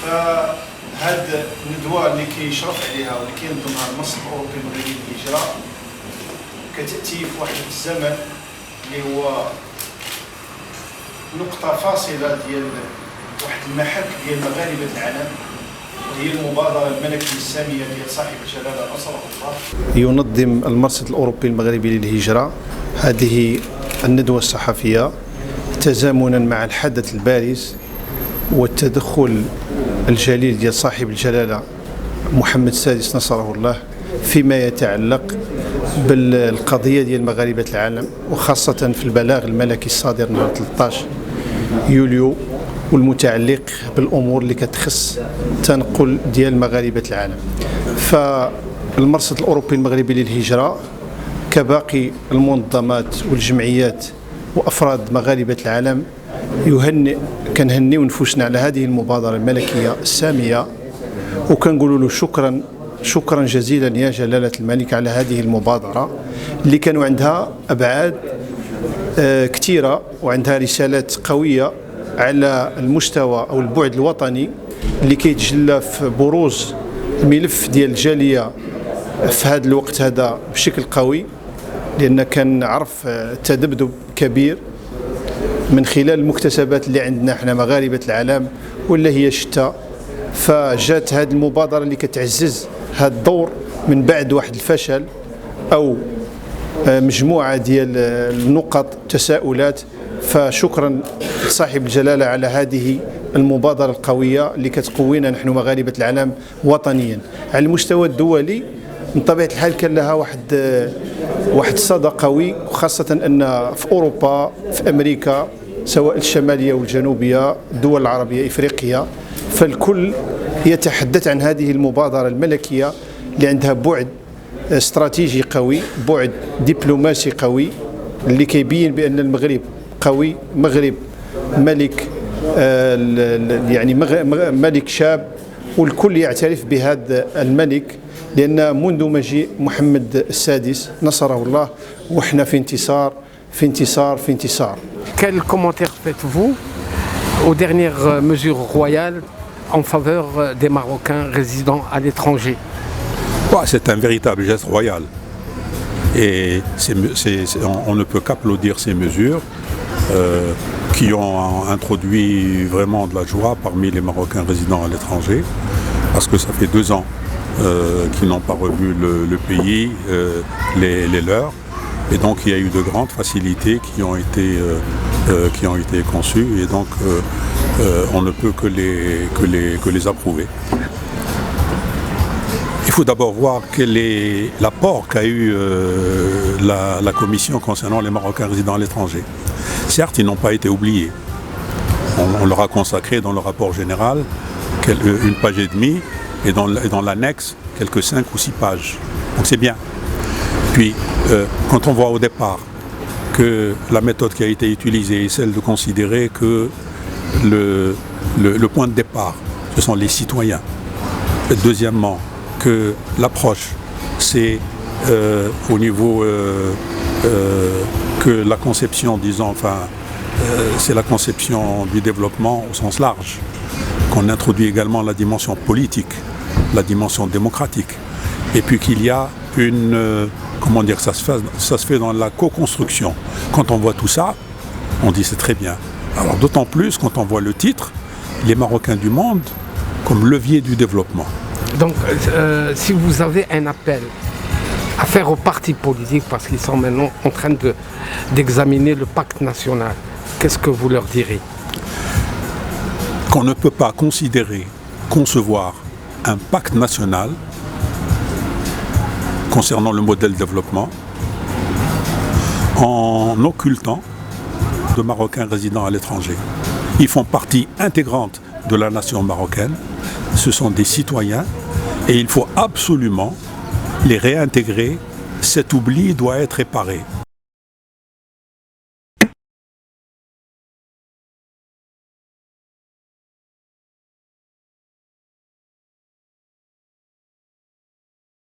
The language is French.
فهاد الندوة اللي كيشرف عليها واللي كينظمها المرصد الأوروبي المغربي للهجرة كتأتي في واحد الزمن اللي هو نقطة فاصلة ديال واحد المحك ديال مغاربة العالم، وهي المبادرة الملكية السامية ديال صاحب الجلالة نصره الله. ينظم المرصد الأوروبي المغربي للهجرة هذه الندوة الصحفية تزامنا مع الحدث البارز والتدخل الجليل ديال صاحب الجلالة محمد السادس نصره الله فيما يتعلق بالقضية ديال مغاربة العالم، وخاصة في البلاغ الملكي الصادر نهار 13 يوليو والمتعلق بالأمور اللي كتخص تنقل ديال مغاربة العالم. فالمرصد الأوروبي المغربي للهجرة كباقي المنظمات والجمعيات وأفراد مغاربة العالم كنهنيو نفوسنا على هذه المبادرة الملكية السامية، وكنقولوا له شكرا جزيلا يا جلالة الملك على هذه المبادرة اللي كانوا عندها أبعاد كثيرة وعندها رسالات قوية على المستوى أو البعد الوطني اللي كيتجلى في بروز الملف ديال الجالية في هذا الوقت هذا بشكل قوي، لأن كنعرف تذبذب كبير من خلال المكتسبات اللي عندنا احنا مغاربة العالم ولا هي شتى. فجات هذه المبادرة اللي كتعزز هذا الدور من بعد واحد الفشل أو مجموعة ديال النقط تساؤلات. فشكرا لصاحب الجلالة على هذه المبادرة القوية اللي كتقوينا نحن مغاربة العالم وطنيا. على المستوى الدولي من طبيعة الحال كان لها واحد الصدى قوي، وخاصة أن في أوروبا في أمريكا سواء الشمالية والجنوبية الدول العربية إفريقيا، فالكل يتحدث عن هذه المبادرة الملكية اللي عندها بعد استراتيجي قوي، بعد دبلوماسي قوي اللي كيبين بأن المغرب قوي، مغرب ملك يعني ملك شاب، والكل يعترف بهذا الملك لأن منذ مجيء محمد السادس نصره الله وإحنا في انتصار في انتصار في انتصار. Quel commentaire faites-vous aux dernières mesures royales en faveur des Marocains résidant à l'étranger? C'est un véritable geste royal et on ne peut qu'applaudir ces mesures qui ont introduit vraiment de la joie parmi les Marocains résidant à l'étranger, parce que ça fait 2 ans qu'ils n'ont pas revu le pays, les leurs, et donc il y a eu de grandes facilités qui ont été conçues, et donc on ne peut que les approuver. Il faut d'abord voir quel est l'apport qu'a eu la Commission concernant les Marocains résidant à l'étranger. Certes, ils n'ont pas été oubliés. On leur a consacré dans le rapport général 1 page et demie, et dans l'annexe quelques 5 ou 6 pages. Donc c'est bien. Puis quand on voit au départ que la méthode qui a été utilisée est celle de considérer que le point de départ, ce sont les citoyens. Et deuxièmement, que l'approche, c'est au niveau que la conception, disons, c'est la conception du développement au sens large, qu'on introduit également la dimension politique, la dimension démocratique, et puis qu'il y a ça se fait dans la co-construction. Quand on voit tout ça, on dit c'est très bien. Alors d'autant plus quand on voit le titre, les Marocains du monde comme levier du développement. Donc si vous avez un appel à faire aux partis politiques, parce qu'ils sont maintenant en train d'examiner le pacte national, qu'est-ce que vous leur direz? Qu'on ne peut pas concevoir un pacte national concernant le modèle de développement en occultant de Marocains résidant à l'étranger. Ils font partie intégrante de la nation marocaine, ce sont des citoyens et il faut absolument les réintégrer. Cet oubli doit être réparé.